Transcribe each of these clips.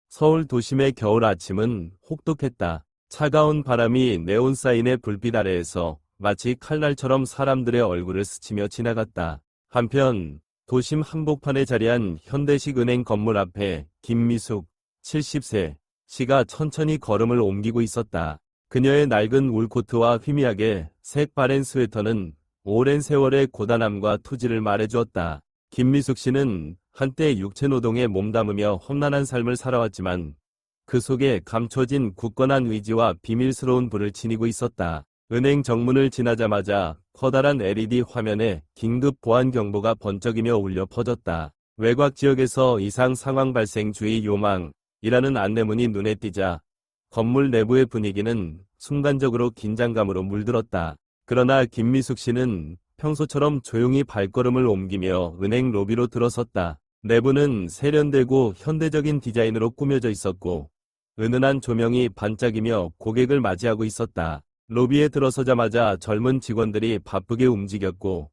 서울 도심의 겨울 아침은 혹독했다. 차가운 바람이 네온사인의 불빛 아래에서 마치 칼날처럼 사람들의 얼굴을 스치며 지나갔다. 한편 도심 한복판에 자리한 현대식 은행 건물 앞에 김미숙 70세 씨가 천천히 걸음을 옮기고 있었다. 그녀의 낡은 울코트와 희미하게 색 바랜 스웨터는 오랜 세월의 고단함과 투지를 말해주었다. 김미숙 씨는 한때 육체노동에 몸담으며 험난한 삶을 살아왔지만 그 속에 감춰진 굳건한 의지와 비밀스러운 불을 지니고 있었다. 은행 정문을 지나자마자 커다란 LED 화면에 긴급 보안 경보가 번쩍이며 울려 퍼졌다. 외곽 지역에서 이상 상황 발생 주의 요망이라는 안내문이 눈에 띄자 건물 내부의 분위기는 순간적으로 긴장감으로 물들었다. 그러나 김미숙 씨는 평소처럼 조용히 발걸음을 옮기며 은행 로비로 들어섰다. 내부는 세련되고 현대적인 디자인으로 꾸며져 있었고 은은한 조명이 반짝이며 고객을 맞이하고 있었다. 로비에 들어서자마자 젊은 직원들이 바쁘게 움직였고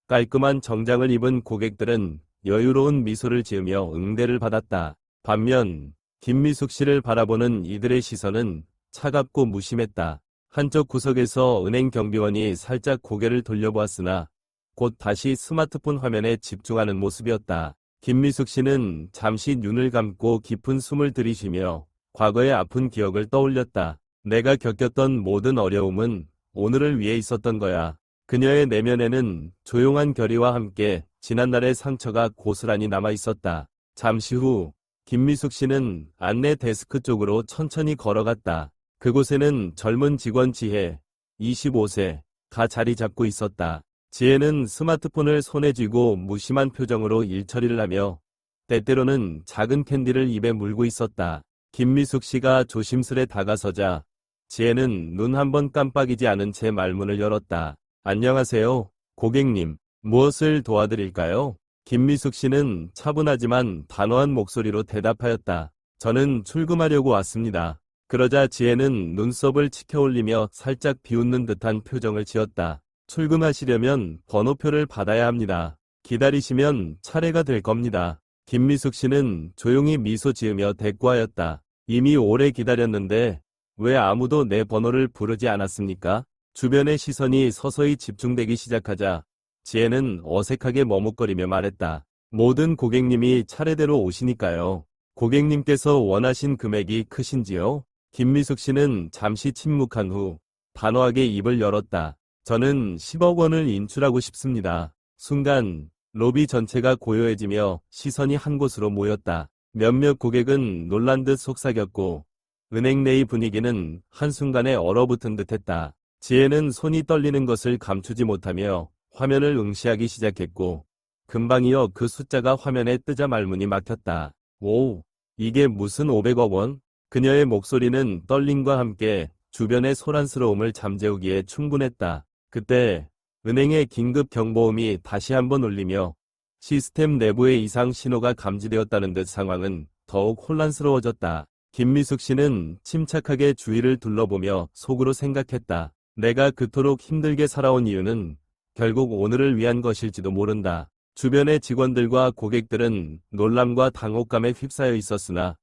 깔끔한 정장을 입은 고객들은 여유로운 미소를 지으며 응대를 받았다. 반면 김미숙 씨를 바라보는 이들의 시선은 차갑고 무심했다. 한쪽 구석에서 은행 경비원이 살짝 고개를 돌려보았으나 곧 다시 스마트폰 화면에 집중하는 모습이었다. 김미숙 씨는 잠시 눈을 감고 깊은 숨을 들이쉬며 과거의 아픈 기억을 떠올렸다. 내가 겪었던 모든 어려움은 오늘을 위해 있었던 거야. 그녀의 내면에는 조용한 결의와 함께 지난날의 상처가 고스란히 남아 있었다. 잠시 후 김미숙 씨는 안내 데스크 쪽으로 천천히 걸어갔다. 그곳에는 젊은 직원 지혜, 25세가 자리 잡고 있었다. 지혜는 스마트폰을 손에 쥐고 무심한 표정으로 일 처리를 하며 때때로는 작은 캔디를 입에 물고 있었다. 김미숙 씨가 조심스레 다가서자 지혜는 눈 한 번 깜빡이지 않은 채 말문을 열었다. 안녕하세요, 고객님. 무엇을 도와드릴까요? 김미숙 씨는 차분하지만 단호한 목소리로 대답하였다. 저는 출금하려고 왔습니다. 그러자 지혜는 눈썹을 치켜올리며 살짝 비웃는 듯한 표정을 지었다. 출금하시려면 번호표를 받아야 합니다. 기다리시면 차례가 될 겁니다. 김미숙 씨는 조용히 미소 지으며 대꾸하였다. 이미 오래 기다렸는데 왜 아무도 내 번호를 부르지 않았습니까? 주변의 시선이 서서히 집중되기 시작하자 지혜는 어색하게 머뭇거리며 말했다. 모든 고객님이 차례대로 오시니까요. 고객님께서 원하신 금액이 크신지요? 김미숙 씨는 잠시 침묵한 후 단호하게 입을 열었다. 저는 10억 원을 인출하고 싶습니다. 순간 로비 전체가 고요해지며 시선이 한 곳으로 모였다. 몇몇 고객은 놀란 듯 속삭였고 은행 내의 분위기는 한순간에 얼어붙은 듯했다. 지혜는 손이 떨리는 것을 감추지 못하며 화면을 응시하기 시작했고 금방이어 그 숫자가 화면에 뜨자 말문이 막혔다. 오, 이게 무슨 500억 원? 그녀의 목소리는 떨림과 함께 주변의 소란스러움을 잠재우기에 충분했다. 그때 은행의 긴급 경보음이 다시 한번 울리며 시스템 내부의 이상 신호가 감지되었다는 듯 상황은 더욱 혼란스러워졌다. 김미숙 씨는 침착하게 주위를 둘러보며 속으로 생각했다. 내가 그토록 힘들게 살아온 이유는 결국 오늘을 위한 것일지도 모른다. 주변의 직원들과 고객들은 놀람과 당혹감에 휩싸여 있었으나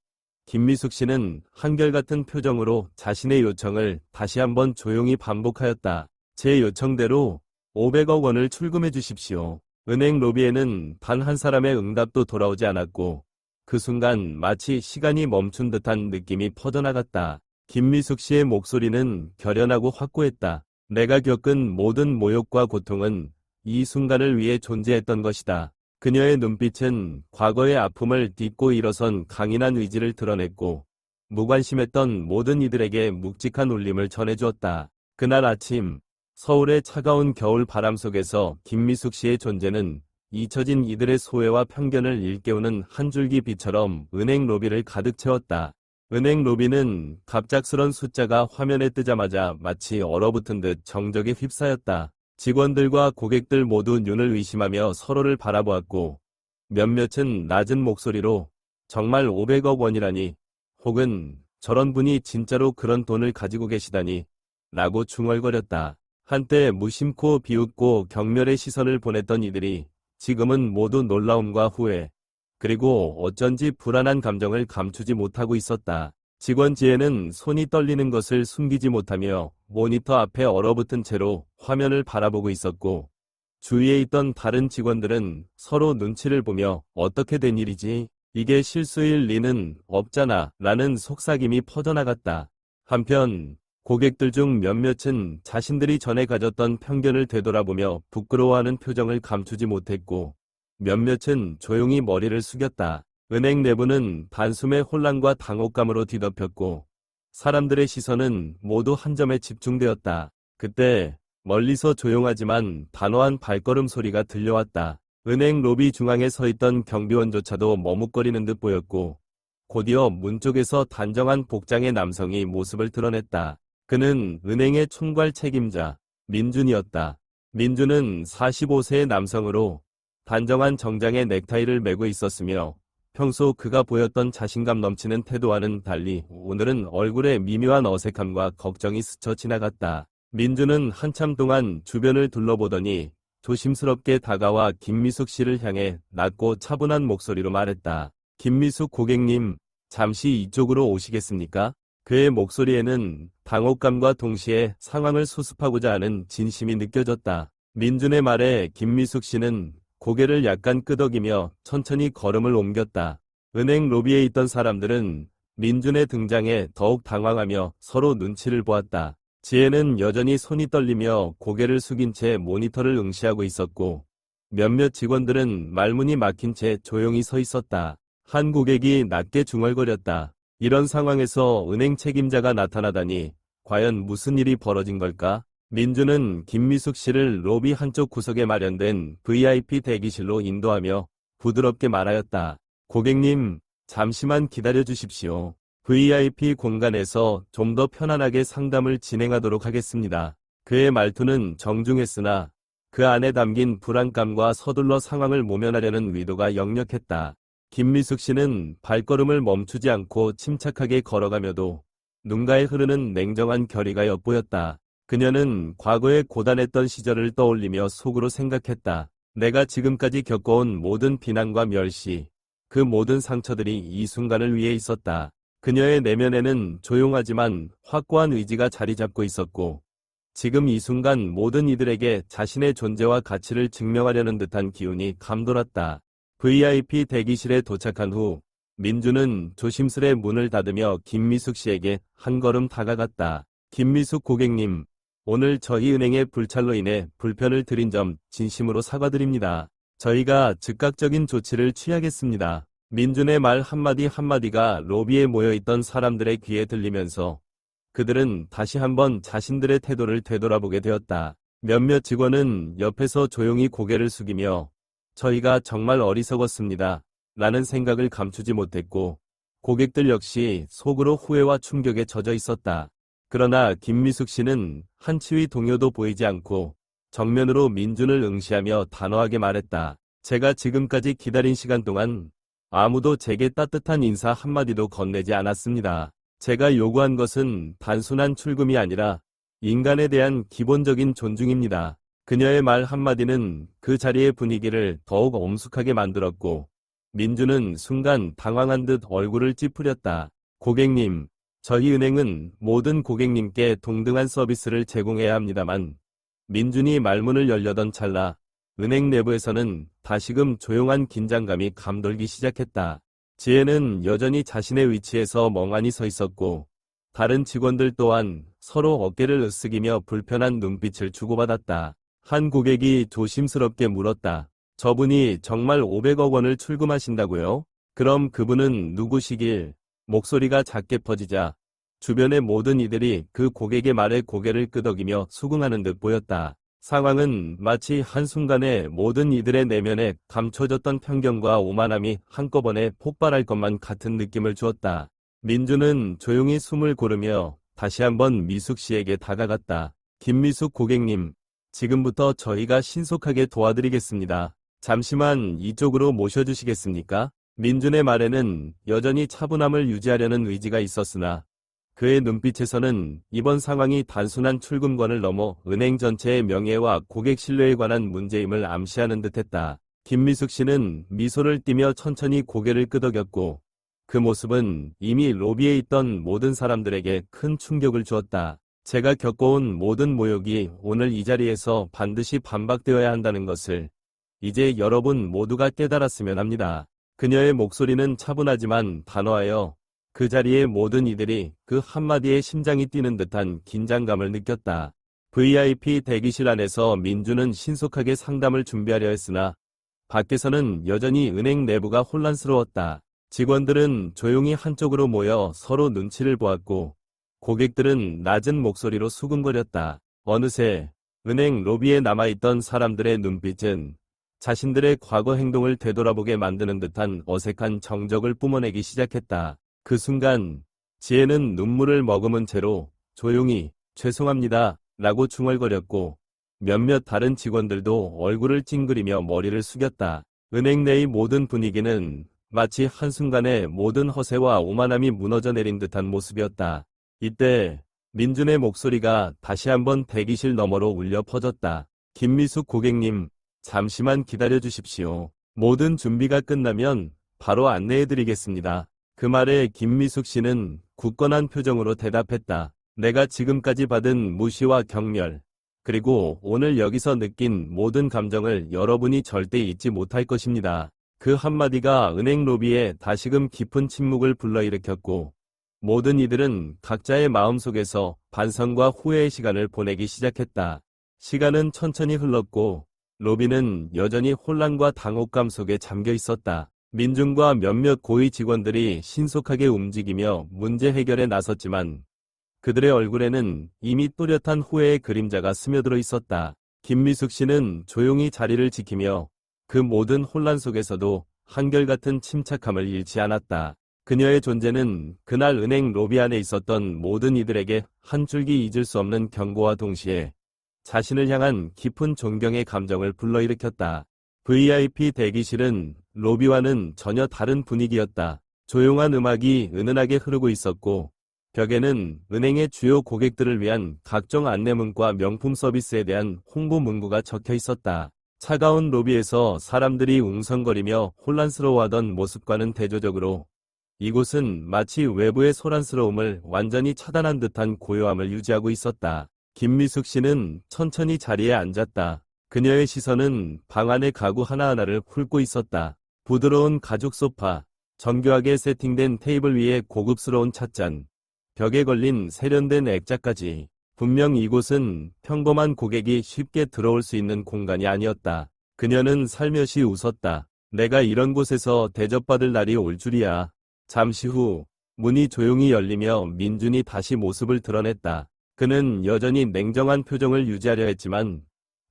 김미숙 씨는 한결같은 표정으로 자신의 요청을 다시 한번 조용히 반복하였다. 제 요청대로 500억 원을 출금해 주십시오. 은행 로비에는 단 한 사람의 응답도 돌아오지 않았고 그 순간 마치 시간이 멈춘 듯한 느낌이 퍼져나갔다. 김미숙 씨의 목소리는 결연하고 확고했다. 내가 겪은 모든 모욕과 고통은 이 순간을 위해 존재했던 것이다. 그녀의 눈빛은 과거의 아픔을 딛고 일어선 강인한 의지를 드러냈고 무관심했던 모든 이들에게 묵직한 울림을 전해주었다. 그날 아침 서울의 차가운 겨울 바람 속에서 김미숙 씨의 존재는 잊혀진 이들의 소외와 편견을 일깨우는 한 줄기 빛처럼 은행 로비를 가득 채웠다. 은행 로비는 갑작스런 숫자가 화면에 뜨자마자 마치 얼어붙은 듯 정적에 휩싸였다. 직원들과 고객들 모두 눈을 의심하며 서로를 바라보았고 몇몇은 낮은 목소리로 정말 500억 원이라니 혹은 저런 분이 진짜로 그런 돈을 가지고 계시다니 라고 중얼거렸다. 한때 무심코 비웃고 경멸의 시선을 보냈던 이들이 지금은 모두 놀라움과 후회, 그리고 어쩐지 불안한 감정을 감추지 못하고 있었다. 직원 지혜는 손이 떨리는 것을 숨기지 못하며 모니터 앞에 얼어붙은 채로 화면을 바라보고 있었고, 주위에 있던 다른 직원들은 서로 눈치를 보며 어떻게 된 일이지? 이게 실수일 리는 없잖아 라는 속삭임이 퍼져나갔다. 한편 고객들 중 몇몇은 자신들이 전에 가졌던 편견을 되돌아보며 부끄러워하는 표정을 감추지 못했고, 몇몇은 조용히 머리를 숙였다. 은행 내부는 단숨에 혼란과 당혹감으로 뒤덮였고, 사람들의 시선은 모두 한 점에 집중되었다. 그때 멀리서 조용하지만 단호한 발걸음 소리가 들려왔다. 은행 로비 중앙에 서 있던 경비원조차도 머뭇거리는 듯 보였고, 곧이어 문 쪽에서 단정한 복장의 남성이 모습을 드러냈다. 그는 은행의 총괄 책임자 민준이었다. 민준은 45세의 남성으로 단정한 정장에 넥타이를 매고 있었으며, 평소 그가 보였던 자신감 넘치는 태도와는 달리 오늘은 얼굴에 미묘한 어색함과 걱정이 스쳐 지나갔다. 민준은 한참 동안 주변을 둘러보더니 조심스럽게 다가와 김미숙 씨를 향해 낮고 차분한 목소리로 말했다. 김미숙 고객님, 잠시 이쪽으로 오시겠습니까? 그의 목소리에는 당혹감과 동시에 상황을 수습하고자 하는 진심이 느껴졌다. 민준의 말에 김미숙 씨는 고개를 약간 끄덕이며 천천히 걸음을 옮겼다. 은행 로비에 있던 사람들은 민준의 등장에 더욱 당황하며 서로 눈치를 보았다. 지혜는 여전히 손이 떨리며 고개를 숙인 채 모니터를 응시하고 있었고, 몇몇 직원들은 말문이 막힌 채 조용히 서 있었다. 한 고객이 낮게 중얼거렸다. 이런 상황에서 은행 책임자가 나타나다니 과연 무슨 일이 벌어진 걸까? 민준은 김미숙 씨를 로비 한쪽 구석에 마련된 VIP 대기실로 인도하며 부드럽게 말하였다. 고객님, 잠시만 기다려 주십시오. VIP 공간에서 좀 더 편안하게 상담을 진행하도록 하겠습니다. 그의 말투는 정중했으나 그 안에 담긴 불안감과 서둘러 상황을 모면하려는 의도가 역력했다. 김미숙 씨는 발걸음을 멈추지 않고 침착하게 걸어가며도 눈가에 흐르는 냉정한 결의가 엿보였다. 그녀는 과거의 고단했던 시절을 떠올리며 속으로 생각했다. 내가 지금까지 겪어온 모든 비난과 멸시, 그 모든 상처들이 이 순간을 위해 있었다. 그녀의 내면에는 조용하지만 확고한 의지가 자리 잡고 있었고, 지금 이 순간 모든 이들에게 자신의 존재와 가치를 증명하려는 듯한 기운이 감돌았다. VIP 대기실에 도착한 후 민준은 조심스레 문을 닫으며 김미숙 씨에게 한 걸음 다가갔다. 김미숙 고객님, 오늘 저희 은행의 불찰로 인해 불편을 드린 점 진심으로 사과드립니다. 저희가 즉각적인 조치를 취하겠습니다. 민준의 말 한마디 한마디가 로비에 모여있던 사람들의 귀에 들리면서 그들은 다시 한번 자신들의 태도를 되돌아보게 되었다. 몇몇 직원은 옆에서 조용히 고개를 숙이며 저희가 정말 어리석었습니다 라는 생각을 감추지 못했고, 고객들 역시 속으로 후회와 충격에 젖어 있었다. 그러나 김미숙 씨는 한치의 동요도 보이지 않고 정면으로 민준을 응시하며 단호하게 말했다. 제가 지금까지 기다린 시간 동안 아무도 제게 따뜻한 인사 한마디도 건네지 않았습니다. 제가 요구한 것은 단순한 출금이 아니라 인간에 대한 기본적인 존중입니다. 그녀의 말 한마디는 그 자리의 분위기를 더욱 엄숙하게 만들었고, 민준은 순간 당황한 듯 얼굴을 찌푸렸다. 고객님, 저희 은행은 모든 고객님께 동등한 서비스를 제공해야 합니다만, 민준이 말문을 열려던 찰나 은행 내부에서는 다시금 조용한 긴장감이 감돌기 시작했다. 지혜는 여전히 자신의 위치에서 멍하니 서 있었고, 다른 직원들 또한 서로 어깨를 으쓱이며 불편한 눈빛을 주고받았다. 한 고객이 조심스럽게 물었다. 저분이 정말 500억 원을 출금하신다고요? 그럼 그분은 누구시길? 목소리가 작게 퍼지자 주변의 모든 이들이 그 고객의 말에 고개를 끄덕이며 수긍하는 듯 보였다. 상황은 마치 한순간에 모든 이들의 내면에 감춰졌던 편견과 오만함이 한꺼번에 폭발할 것만 같은 느낌을 주었다. 민준은 조용히 숨을 고르며 다시 한번 미숙 씨에게 다가갔다. 김미숙 고객님, 지금부터 저희가 신속하게 도와드리겠습니다. 잠시만 이쪽으로 모셔주시겠습니까? 민준의 말에는 여전히 차분함을 유지하려는 의지가 있었으나 그의 눈빛에서는 이번 상황이 단순한 출금권을 넘어 은행 전체의 명예와 고객 신뢰에 관한 문제임을 암시하는 듯했다. 김미숙 씨는 미소를 띠며 천천히 고개를 끄덕였고 그 모습은 이미 로비에 있던 모든 사람들에게 큰 충격을 주었다. 제가 겪어온 모든 모욕이 오늘 이 자리에서 반드시 반박되어야 한다는 것을 이제 여러분 모두가 깨달았으면 합니다. 그녀의 목소리는 차분하지만 단호하여 그 자리의 모든 이들이 그 한마디에 심장이 뛰는 듯한 긴장감을 느꼈다. VIP 대기실 안에서 민주는 신속하게 상담을 준비하려 했으나 밖에서는 여전히 은행 내부가 혼란스러웠다. 직원들은 조용히 한쪽으로 모여 서로 눈치를 보았고 고객들은 낮은 목소리로 수군거렸다. 어느새 은행 로비에 남아있던 사람들의 눈빛은 자신들의 과거 행동을 되돌아보게 만드는 듯한 어색한 정적을 뿜어내기 시작했다. 그 순간 지혜는 눈물을 머금은 채로 조용히 죄송합니다 라고 중얼거렸고 몇몇 다른 직원들도 얼굴을 찡그리며 머리를 숙였다. 은행 내의 모든 분위기는 마치 한순간에 모든 허세와 오만함이 무너져 내린 듯한 모습이었다. 이때 민준의 목소리가 다시 한번 대기실 너머로 울려 퍼졌다. 김미숙 고객님, 잠시만 기다려 주십시오. 모든 준비가 끝나면 바로 안내해드리겠습니다. 그 말에 김미숙 씨는 굳건한 표정으로 대답했다. 내가 지금까지 받은 무시와 경멸, 그리고 오늘 여기서 느낀 모든 감정을 여러분이 절대 잊지 못할 것입니다. 그 한마디가 은행 로비에 다시금 깊은 침묵을 불러일으켰고 모든 이들은 각자의 마음속에서 반성과 후회의 시간을 보내기 시작했다. 시간은 천천히 흘렀고 로비는 여전히 혼란과 당혹감 속에 잠겨 있었다. 민중과 몇몇 고위 직원들이 신속하게 움직이며 문제 해결에 나섰지만 그들의 얼굴에는 이미 또렷한 후회의 그림자가 스며들어 있었다. 김미숙 씨는 조용히 자리를 지키며 그 모든 혼란 속에서도 한결같은 침착함을 잃지 않았다. 그녀의 존재는 그날 은행 로비 안에 있었던 모든 이들에게 한 줄기 잊을 수 없는 경고와 동시에 자신을 향한 깊은 존경의 감정을 불러일으켰다. VIP 대기실은 로비와는 전혀 다른 분위기였다. 조용한 음악이 은은하게 흐르고 있었고 벽에는 은행의 주요 고객들을 위한 각종 안내문과 명품 서비스에 대한 홍보 문구가 적혀 있었다. 차가운 로비에서 사람들이 웅성거리며 혼란스러워하던 모습과는 대조적으로 이곳은 마치 외부의 소란스러움을 완전히 차단한 듯한 고요함을 유지하고 있었다. 김미숙 씨는 천천히 자리에 앉았다. 그녀의 시선은 방 안의 가구 하나하나를 훑고 있었다. 부드러운 가죽 소파, 정교하게 세팅된 테이블 위에 고급스러운 찻잔, 벽에 걸린 세련된 액자까지. 분명 이곳은 평범한 고객이 쉽게 들어올 수 있는 공간이 아니었다. 그녀는 살며시 웃었다. 내가 이런 곳에서 대접받을 날이 올 줄이야. 잠시 후 문이 조용히 열리며 민준이 다시 모습을 드러냈다. 그는 여전히 냉정한 표정을 유지하려 했지만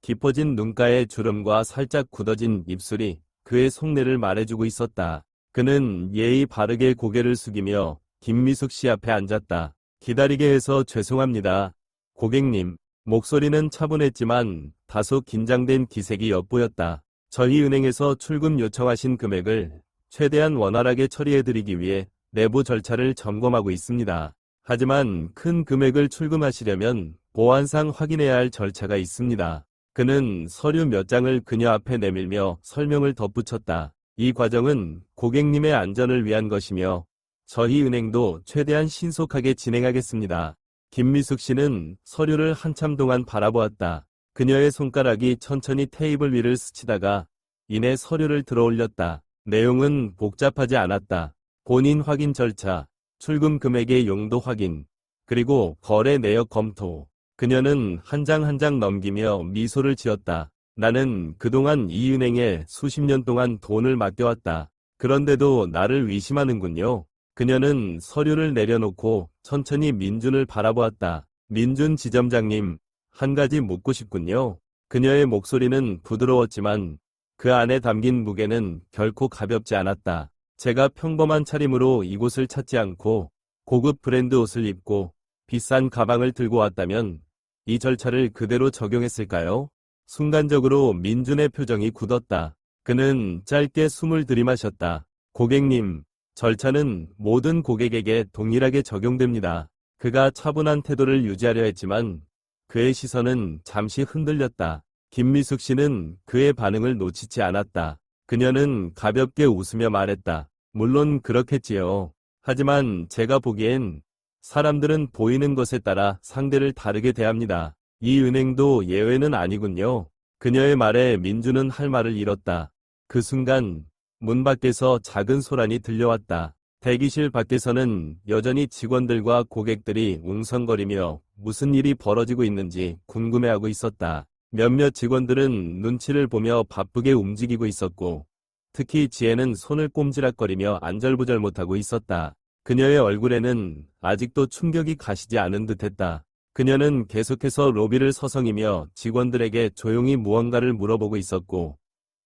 깊어진 눈가의 주름과 살짝 굳어진 입술이 그의 속내를 말해주고 있었다. 그는 예의 바르게 고개를 숙이며 김미숙 씨 앞에 앉았다. 기다리게 해서 죄송합니다. 고객님, 목소리는 차분했지만 다소 긴장된 기색이 엿보였다. 저희 은행에서 출금 요청하신 금액을 최대한 원활하게 처리해드리기 위해 내부 절차를 점검하고 있습니다. 하지만 큰 금액을 출금하시려면 보안상 확인해야 할 절차가 있습니다. 그는 서류 몇 장을 그녀 앞에 내밀며 설명을 덧붙였다. 이 과정은 고객님의 안전을 위한 것이며 저희 은행도 최대한 신속하게 진행하겠습니다. 김미숙 씨는 서류를 한참 동안 바라보았다. 그녀의 손가락이 천천히 테이블 위를 스치다가 이내 서류를 들어올렸다. 내용은 복잡하지 않았다. 본인 확인 절차, 출금 금액의 용도 확인, 그리고 거래 내역 검토. 그녀는 한 장 한 장 넘기며 미소를 지었다. 나는 그동안 이 은행에 수십 년 동안 돈을 맡겨왔다. 그런데도 나를 의심하는군요. 그녀는 서류를 내려놓고 천천히 민준을 바라보았다. 민준 지점장님, 한 가지 묻고 싶군요. 그녀의 목소리는 부드러웠지만 그 안에 담긴 무게는 결코 가볍지 않았다. 제가 평범한 차림으로 이곳을 찾지 않고 고급 브랜드 옷을 입고 비싼 가방을 들고 왔다면 이 절차를 그대로 적용했을까요? 순간적으로 민준의 표정이 굳었다. 그는 짧게 숨을 들이마셨다. 고객님, 절차는 모든 고객에게 동일하게 적용됩니다. 그가 차분한 태도를 유지하려 했지만 그의 시선은 잠시 흔들렸다. 김미숙 씨는 그의 반응을 놓치지 않았다. 그녀는 가볍게 웃으며 말했다. 물론 그렇겠지요. 하지만 제가 보기엔 사람들은 보이는 것에 따라 상대를 다르게 대합니다. 이 은행도 예외는 아니군요. 그녀의 말에 민주는 할 말을 잃었다. 그 순간 문 밖에서 작은 소란이 들려왔다. 대기실 밖에서는 여전히 직원들과 고객들이 웅성거리며 무슨 일이 벌어지고 있는지 궁금해하고 있었다. 몇몇 직원들은 눈치를 보며 바쁘게 움직이고 있었고, 특히 지혜는 손을 꼼지락거리며 안절부절 못하고 있었다. 그녀의 얼굴에는 아직도 충격이 가시지 않은 듯했다. 그녀는 계속해서 로비를 서성이며 직원들에게 조용히 무언가를 물어보고 있었고,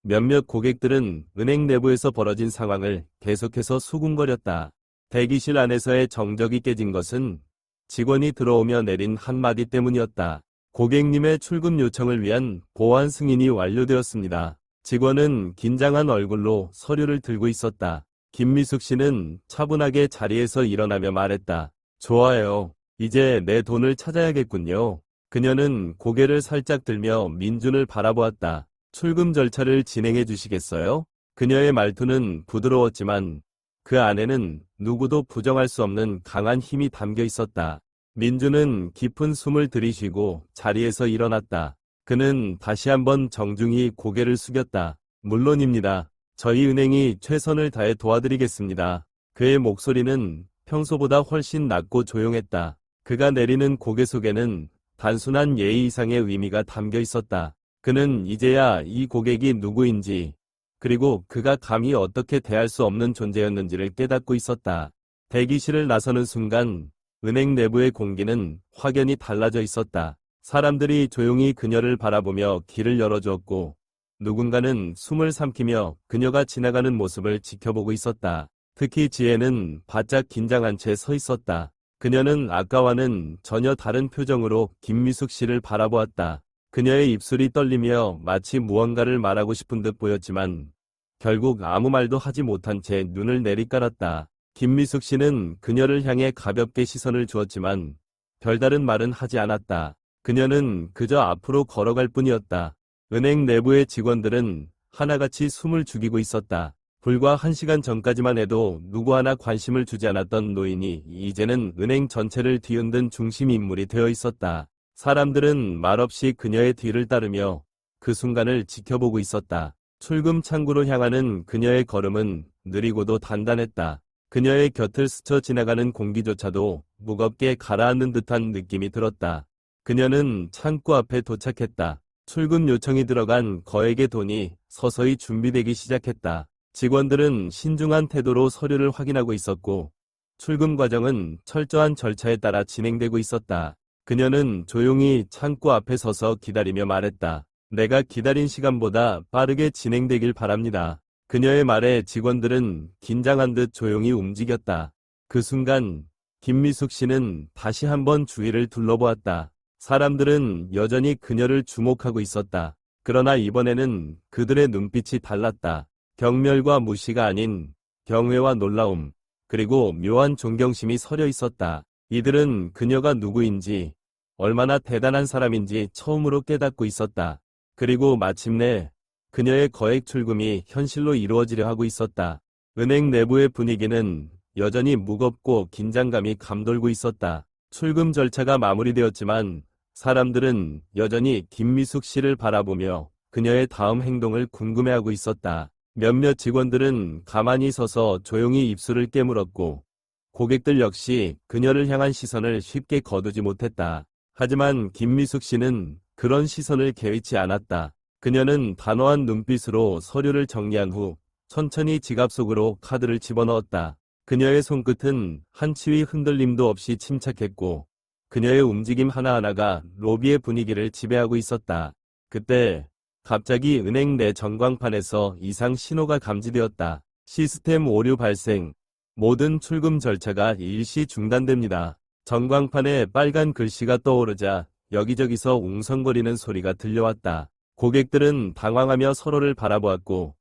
몇몇 고객들은 은행 내부에서 벌어진 상황을 계속해서 수군거렸다. 대기실 안에서의 정적이 깨진 것은 직원이 들어오며 내린 한마디 때문이었다. 고객님의 출금 요청을 위한 보안 승인이 완료되었습니다. 직원은 긴장한 얼굴로 서류를 들고 있었다. 김미숙 씨는 차분하게 자리에서 일어나며 말했다. 좋아요. 이제 내 돈을 찾아야겠군요. 그녀는 고개를 살짝 들며 민준을 바라보았다. 출금 절차를 진행해 주시겠어요? 그녀의 말투는 부드러웠지만 그 안에는 누구도 부정할 수 없는 강한 힘이 담겨 있었다. 민준은 깊은 숨을 들이쉬고 자리에서 일어났다. 그는 다시 한번 정중히 고개를 숙였다. 물론입니다. 저희 은행이 최선을 다해 도와드리겠습니다. 그의 목소리는 평소보다 훨씬 낮고 조용했다. 그가 내리는 고개 속에는 단순한 예의 이상의 의미가 담겨 있었다. 그는 이제야 이 고객이 누구인지, 그리고 그가 감히 어떻게 대할 수 없는 존재였는지를 깨닫고 있었다. 대기실을 나서는 순간 은행 내부의 공기는 확연히 달라져 있었다. 사람들이 조용히 그녀를 바라보며 길을 열어주었고, 누군가는 숨을 삼키며 그녀가 지나가는 모습을 지켜보고 있었다. 특히 지혜는 바짝 긴장한 채 서 있었다. 그녀는 아까와는 전혀 다른 표정으로 김미숙 씨를 바라보았다. 그녀의 입술이 떨리며 마치 무언가를 말하고 싶은 듯 보였지만 결국 아무 말도 하지 못한 채 눈을 내리깔았다. 김미숙 씨는 그녀를 향해 가볍게 시선을 주었지만 별다른 말은 하지 않았다. 그녀는 그저 앞으로 걸어갈 뿐이었다. 은행 내부의 직원들은 하나같이 숨을 죽이고 있었다. 불과 1시간 전까지만 해도 누구 하나 관심을 주지 않았던 노인이 이제는 은행 전체를 뒤흔든 중심 인물이 되어 있었다. 사람들은 말없이 그녀의 뒤를 따르며 그 순간을 지켜보고 있었다. 출금 창구로 향하는 그녀의 걸음은 느리고도 단단했다. 그녀의 곁을 스쳐 지나가는 공기조차도 무겁게 가라앉는 듯한 느낌이 들었다. 그녀는 창구 앞에 도착했다. 출금 요청이 들어간 거액의 돈이 서서히 준비되기 시작했다. 직원들은 신중한 태도로 서류를 확인하고 있었고, 출금 과정은 철저한 절차에 따라 진행되고 있었다. 그녀는 조용히 창구 앞에 서서 기다리며 말했다. 내가 기다린 시간보다 빠르게 진행되길 바랍니다. 그녀의 말에 직원들은 긴장한 듯 조용히 움직였다. 그 순간 김미숙 씨는 다시 한번 주위를 둘러보았다. 사람들은 여전히 그녀를 주목하고 있었다. 그러나 이번에는 그들의 눈빛이 달랐다. 경멸과 무시가 아닌 경외와 놀라움, 그리고 묘한 존경심이 서려 있었다. 이들은 그녀가 누구인지, 얼마나 대단한 사람인지 처음으로 깨닫고 있었다. 그리고 마침내 그녀의 거액 출금이 현실로 이루어지려 하고 있었다. 은행 내부의 분위기는 여전히 무겁고 긴장감이 감돌고 있었다. 출금 절차가 마무리되었지만 사람들은 여전히 김미숙 씨를 바라보며 그녀의 다음 행동을 궁금해하고 있었다. 몇몇 직원들은 가만히 서서 조용히 입술을 깨물었고, 고객들 역시 그녀를 향한 시선을 쉽게 거두지 못했다. 하지만 김미숙 씨는 그런 시선을 개의치 않았다. 그녀는 단호한 눈빛으로 서류를 정리한 후 천천히 지갑 속으로 카드를 집어넣었다. 그녀의 손끝은 한 치위 흔들림도 없이 침착했고, 그녀의 움직임 하나하나가 로비의 분위기를 지배하고 있었다. 그때 갑자기 은행 내 전광판에서 이상 신호가 감지되었다. 시스템 오류 발생. 모든 출금 절차가 일시 중단됩니다. 전광판에 빨간 글씨가 떠오르자 여기저기서 웅성거리는 소리가 들려왔다. 고객들은 당황하며 서로를 바라보았고,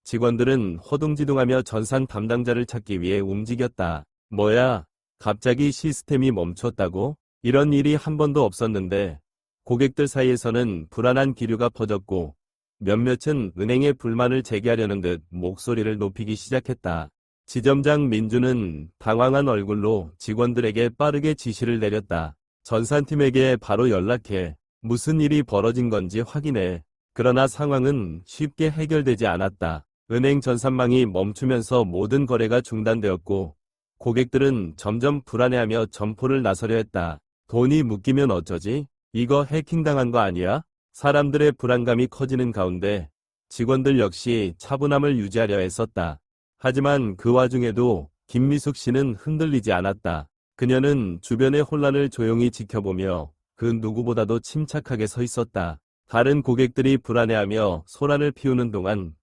직원들은 허둥지둥하며 전산 담당자를 찾기 위해 움직였다. 뭐야? 갑자기 시스템이 멈췄다고? 이런 일이 한 번도 없었는데, 고객들 사이에서는 불안한 기류가 퍼졌고, 몇몇은 은행에 불만을 제기하려는 듯 목소리를 높이기 시작했다. 지점장 민주는 당황한 얼굴로 직원들에게 빠르게 지시를 내렸다. 전산팀에게 바로 연락해. 무슨 일이 벌어진 건지 확인해. 그러나 상황은 쉽게 해결되지 않았다. 은행 전산망이 멈추면서 모든 거래가 중단되었고 고객들은 점점 불안해하며 점포를 나서려 했다. 돈이 묶이면 어쩌지? 이거 해킹당한 거 아니야? 사람들의 불안감이 커지는 가운데 직원들 역시 차분함을 유지하려 애썼다. 하지만 그 와중에도 김미숙 씨는 흔들리지 않았다. 그녀는 주변의 혼란을 조용히 지켜보며 그 누구보다도 침착하게 서 있었다. 다른 고객들이 불안해하며 소란을 피우는 동안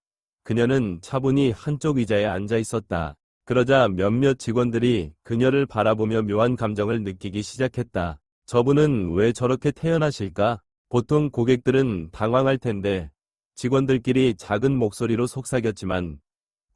그녀는 차분히 한쪽 의자에 앉아 있었다. 그러자 몇몇 직원들이 그녀를 바라보며 묘한 감정을 느끼기 시작했다. 저분은 왜 저렇게 태연하실까? 보통 고객들은 당황할 텐데 직원들끼리 작은 목소리로 속삭였지만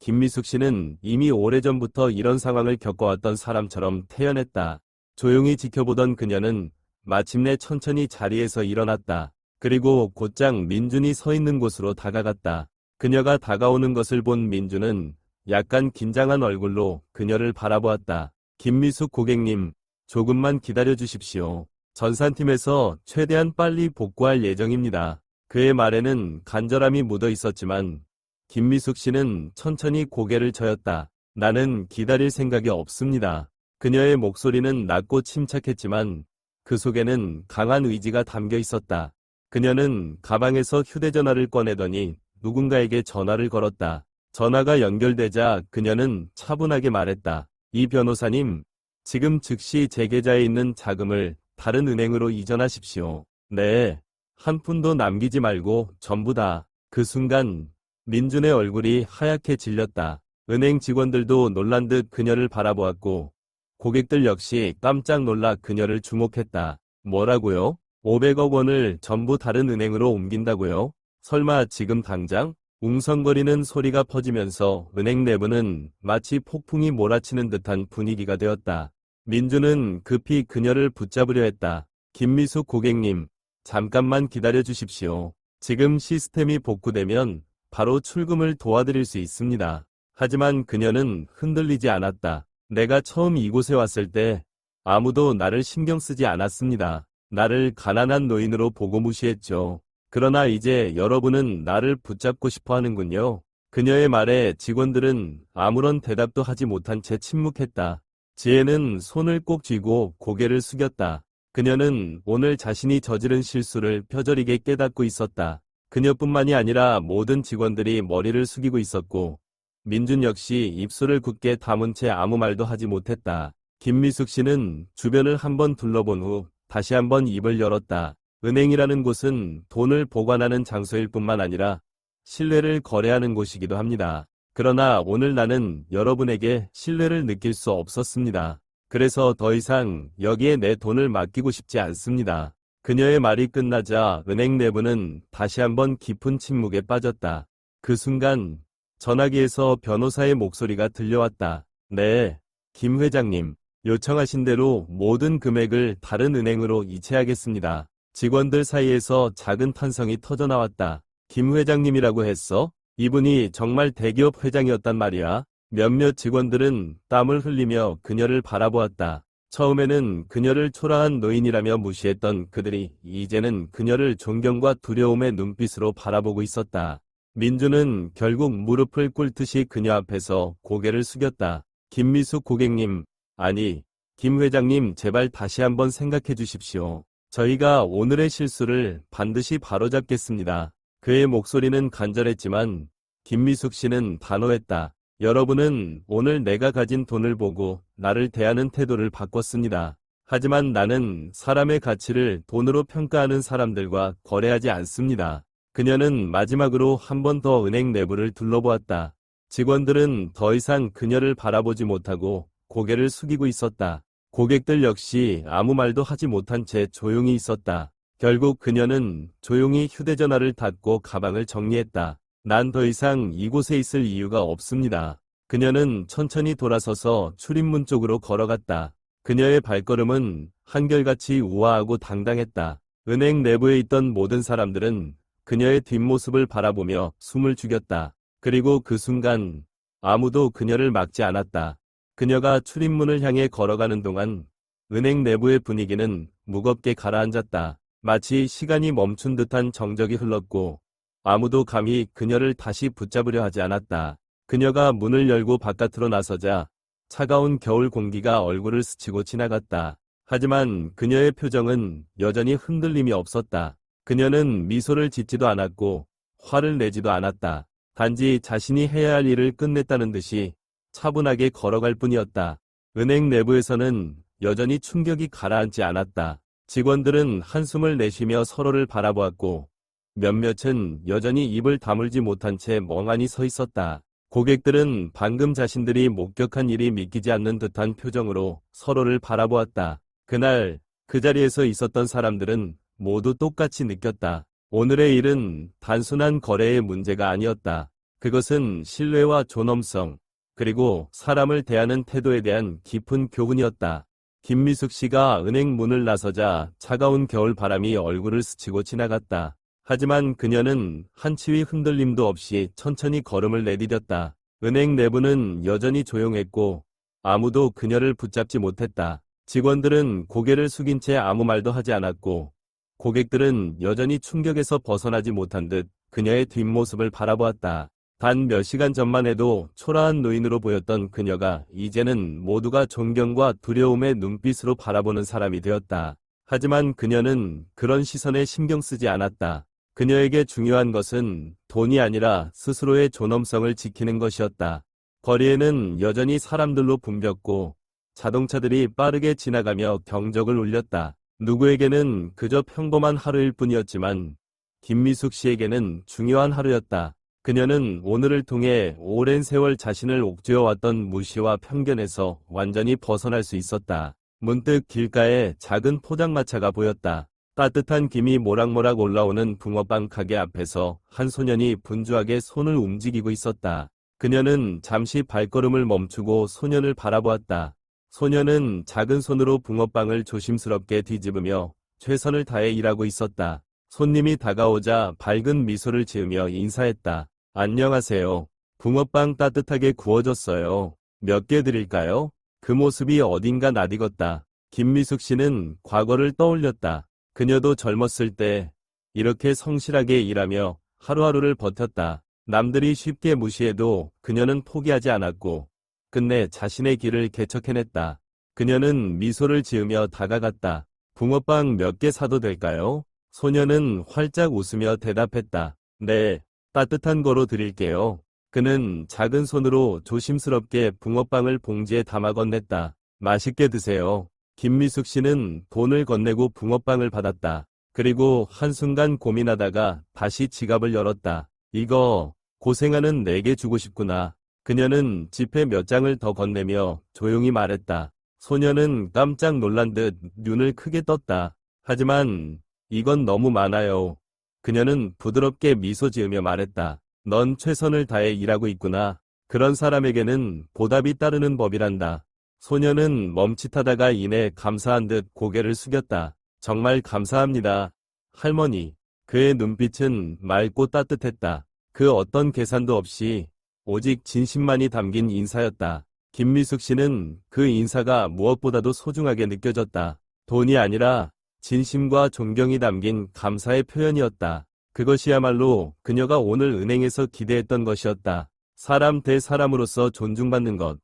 김미숙 씨는 이미 오래전부터 이런 상황을 겪어왔던 사람처럼 태연했다. 조용히 지켜보던 그녀는 마침내 천천히 자리에서 일어났다. 그리고 곧장 민준이 서 있는 곳으로 다가갔다. 그녀가 다가오는 것을 본 민준은 약간 긴장한 얼굴로 그녀를 바라보았다. 김미숙 고객님, 조금만 기다려 주십시오. 전산팀에서 최대한 빨리 복구할 예정입니다. 그의 말에는 간절함이 묻어 있었지만 김미숙 씨는 천천히 고개를 저었다. 나는 기다릴 생각이 없습니다. 그녀의 목소리는 낮고 침착했지만 그 속에는 강한 의지가 담겨 있었다. 그녀는 가방에서 휴대전화를 꺼내더니 누군가에게 전화를 걸었다. 전화가 연결되자 그녀는 차분하게 말했다. 이 변호사님, 지금 즉시 제 계좌에 있는 자금을 다른 은행으로 이전하십시오. 네, 한 푼도 남기지 말고 전부 다. 그 순간 민준의 얼굴이 하얗게 질렸다. 은행 직원들도 놀란 듯 그녀를 바라보았고 고객들 역시 깜짝 놀라 그녀를 주목했다. 뭐라고요? 500억 원을 전부 다른 은행으로 옮긴다고요? 설마 지금 당장? 웅성거리는 소리가 퍼지면서 은행 내부는 마치 폭풍이 몰아치는 듯한 분위기가 되었다. 민주는 급히 그녀를 붙잡으려 했다. 김미숙 고객님, 잠깐만 기다려 주십시오. 지금 시스템이 복구되면 바로 출금을 도와드릴 수 있습니다. 하지만 그녀는 흔들리지 않았다. 내가 처음 이곳에 왔을 때 아무도 나를 신경 쓰지 않았습니다. 나를 가난한 노인으로 보고 무시했죠. 그러나 이제 여러분은 나를 붙잡고 싶어 하는군요. 그녀의 말에 직원들은 아무런 대답도 하지 못한 채 침묵했다. 지혜는 손을 꼭 쥐고 고개를 숙였다. 그녀는 오늘 자신이 저지른 실수를 뼈저리게 깨닫고 있었다. 그녀뿐만이 아니라 모든 직원들이 머리를 숙이고 있었고 민준 역시 입술을 굳게 다문 채 아무 말도 하지 못했다. 김미숙 씨는 주변을 한번 둘러본 후 다시 한번 입을 열었다. 은행이라는 곳은 돈을 보관하는 장소일 뿐만 아니라 신뢰를 거래하는 곳이기도 합니다. 그러나 오늘 나는 여러분에게 신뢰를 느낄 수 없었습니다. 그래서 더 이상 여기에 내 돈을 맡기고 싶지 않습니다. 그녀의 말이 끝나자 은행 내부는 다시 한번 깊은 침묵에 빠졌다. 그 순간 전화기에서 변호사의 목소리가 들려왔다. 네, 김 회장님. 요청하신 대로 모든 금액을 다른 은행으로 이체하겠습니다. 직원들 사이에서 작은 탄성이 터져나왔다. 김 회장님이라고 했어? 이분이 정말 대기업 회장이었단 말이야. 몇몇 직원들은 땀을 흘리며 그녀를 바라보았다. 처음에는 그녀를 초라한 노인이라며 무시했던 그들이 이제는 그녀를 존경과 두려움의 눈빛으로 바라보고 있었다. 민주는 결국 무릎을 꿇듯이 그녀 앞에서 고개를 숙였다. 김미숙 고객님, 아니, 김 회장님 제발 다시 한번 생각해 주십시오. 저희가 오늘의 실수를 반드시 바로잡겠습니다. 그의 목소리는 간절했지만 김미숙 씨는 단호했다. 여러분은 오늘 내가 가진 돈을 보고 나를 대하는 태도를 바꿨습니다. 하지만 나는 사람의 가치를 돈으로 평가하는 사람들과 거래하지 않습니다. 그녀는 마지막으로 한 번 더 은행 내부를 둘러보았다. 직원들은 더 이상 그녀를 바라보지 못하고 고개를 숙이고 있었다. 고객들 역시 아무 말도 하지 못한 채 조용히 있었다. 결국 그녀는 조용히 휴대전화를 닫고 가방을 정리했다. 난 더 이상 이곳에 있을 이유가 없습니다. 그녀는 천천히 돌아서서 출입문 쪽으로 걸어갔다. 그녀의 발걸음은 한결같이 우아하고 당당했다. 은행 내부에 있던 모든 사람들은 그녀의 뒷모습을 바라보며 숨을 죽였다. 그리고 그 순간 아무도 그녀를 막지 않았다. 그녀가 출입문을 향해 걸어가는 동안 은행 내부의 분위기는 무겁게 가라앉았다. 마치 시간이 멈춘 듯한 정적이 흘렀고 아무도 감히 그녀를 다시 붙잡으려 하지 않았다. 그녀가 문을 열고 바깥으로 나서자 차가운 겨울 공기가 얼굴을 스치고 지나갔다. 하지만 그녀의 표정은 여전히 흔들림이 없었다. 그녀는 미소를 짓지도 않았고 화를 내지도 않았다. 단지 자신이 해야 할 일을 끝냈다는 듯이 차분하게 걸어갈 뿐이었다. 은행 내부에서는 여전히 충격이 가라앉지 않았다. 직원들은 한숨을 내쉬며 서로를 바라보았고 몇몇은 여전히 입을 다물지 못한 채 멍하니 서 있었다. 고객들은 방금 자신들이 목격한 일이 믿기지 않는 듯한 표정으로 서로를 바라보았다. 그날 그 자리에서 있었던 사람들은 모두 똑같이 느꼈다. 오늘의 일은 단순한 거래의 문제가 아니었다. 그것은 신뢰와 존엄성, 그리고 사람을 대하는 태도에 대한 깊은 교훈이었다. 김미숙 씨가 은행 문을 나서자 차가운 겨울 바람이 얼굴을 스치고 지나갔다. 하지만 그녀는 한치의 흔들림도 없이 천천히 걸음을 내디뎠다. 은행 내부는 여전히 조용했고 아무도 그녀를 붙잡지 못했다. 직원들은 고개를 숙인 채 아무 말도 하지 않았고 고객들은 여전히 충격에서 벗어나지 못한 듯 그녀의 뒷모습을 바라보았다. 단 몇 시간 전만 해도 초라한 노인으로 보였던 그녀가 이제는 모두가 존경과 두려움의 눈빛으로 바라보는 사람이 되었다. 하지만 그녀는 그런 시선에 신경 쓰지 않았다. 그녀에게 중요한 것은 돈이 아니라 스스로의 존엄성을 지키는 것이었다. 거리에는 여전히 사람들로 붐볐고 자동차들이 빠르게 지나가며 경적을 울렸다. 누구에게는 그저 평범한 하루일 뿐이었지만 김미숙 씨에게는 중요한 하루였다. 그녀는 오늘을 통해 오랜 세월 자신을 옥죄어왔던 무시와 편견에서 완전히 벗어날 수 있었다. 문득 길가에 작은 포장마차가 보였다. 따뜻한 김이 모락모락 올라오는 붕어빵 가게 앞에서 한 소년이 분주하게 손을 움직이고 있었다. 그녀는 잠시 발걸음을 멈추고 소년을 바라보았다. 소년은 작은 손으로 붕어빵을 조심스럽게 뒤집으며 최선을 다해 일하고 있었다. 손님이 다가오자 밝은 미소를 지으며 인사했다. 안녕하세요. 붕어빵 따뜻하게 구워졌어요. 몇 개 드릴까요? 그 모습이 어딘가 낯익었다. 김미숙 씨는 과거를 떠올렸다. 그녀도 젊었을 때 이렇게 성실하게 일하며 하루하루를 버텼다. 남들이 쉽게 무시해도 그녀는 포기하지 않았고 끝내 자신의 길을 개척해냈다. 그녀는 미소를 지으며 다가갔다. 붕어빵 몇 개 사도 될까요? 소녀는 활짝 웃으며 대답했다. 네, 따뜻한 거로 드릴게요. 그는 작은 손으로 조심스럽게 붕어빵을 봉지에 담아 건넸다. 맛있게 드세요. 김미숙 씨는 돈을 건네고 붕어빵을 받았다. 그리고 한순간 고민하다가 다시 지갑을 열었다. 이거 고생하는 내게 주고 싶구나. 그녀는 지폐 몇 장을 더 건네며 조용히 말했다. 소녀는 깜짝 놀란 듯 눈을 크게 떴다. 하지만 이건 너무 많아요. 그녀는 부드럽게 미소 지으며 말했다. 넌 최선을 다해 일하고 있구나. 그런 사람에게는 보답이 따르는 법이란다. 소녀는 멈칫하다가 이내 감사한 듯 고개를 숙였다. 정말 감사합니다. 할머니. 그의 눈빛은 맑고 따뜻했다. 그 어떤 계산도 없이 오직 진심만이 담긴 인사였다. 김미숙 씨는 그 인사가 무엇보다도 소중하게 느껴졌다. 돈이 아니라 진심과 존경이 담긴 감사의 표현이었다. 그것이야말로 그녀가 오늘 은행에서 기대했던 것이었다. 사람 대 사람으로서 존중받는 것.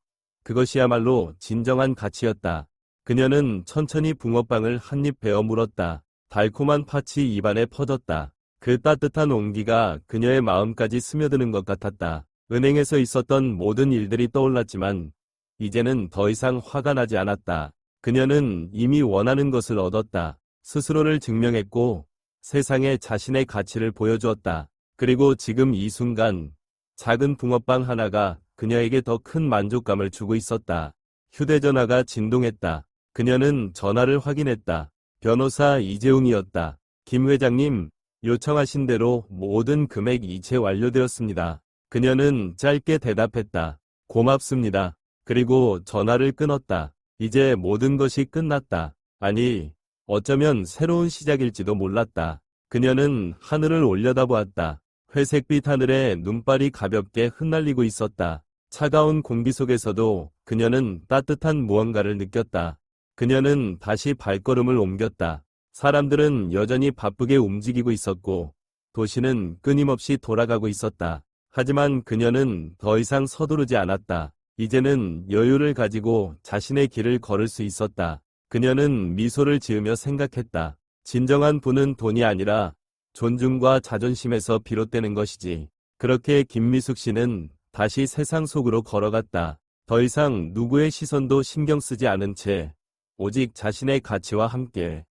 그것이야말로 진정한 가치였다. 그녀는 천천히 붕어빵을 한 입 베어 물었다. 달콤한 팥이 입안에 퍼졌다. 그 따뜻한 온기가 그녀의 마음까지 스며드는 것 같았다. 은행에서 있었던 모든 일들이 떠올랐지만 이제는 더 이상 화가 나지 않았다. 그녀는 이미 원하는 것을 얻었다. 스스로를 증명했고 세상에 자신의 가치를 보여주었다. 그리고 지금 이 순간 작은 붕어빵 하나가 그녀에게 더 큰 만족감을 주고 있었다. 휴대전화가 진동했다. 그녀는 전화를 확인했다. 변호사 이재웅이었다. 김 회장님, 요청하신 대로 모든 금액 이체 완료되었습니다. 그녀는 짧게 대답했다. 고맙습니다. 그리고 전화를 끊었다. 이제 모든 것이 끝났다. 아니, 어쩌면 새로운 시작일지도 몰랐다. 그녀는 하늘을 올려다보았다. 회색빛 하늘에 눈발이 가볍게 흩날리고 있었다. 차가운 공기 속에서도 그녀는 따뜻한 무언가를 느꼈다. 그녀는 다시 발걸음을 옮겼다. 사람들은 여전히 바쁘게 움직이고 있었고, 도시는 끊임없이 돌아가고 있었다. 하지만 그녀는 더 이상 서두르지 않았다. 이제는 여유를 가지고 자신의 길을 걸을 수 있었다. 그녀는 미소를 지으며 생각했다. 진정한 부는 돈이 아니라 존중과 자존심에서 비롯되는 것이지. 그렇게 김미숙 씨는 다시 세상 속으로 걸어갔다. 더 이상 누구의 시선도 신경 쓰지 않은 채 오직 자신의 가치와 함께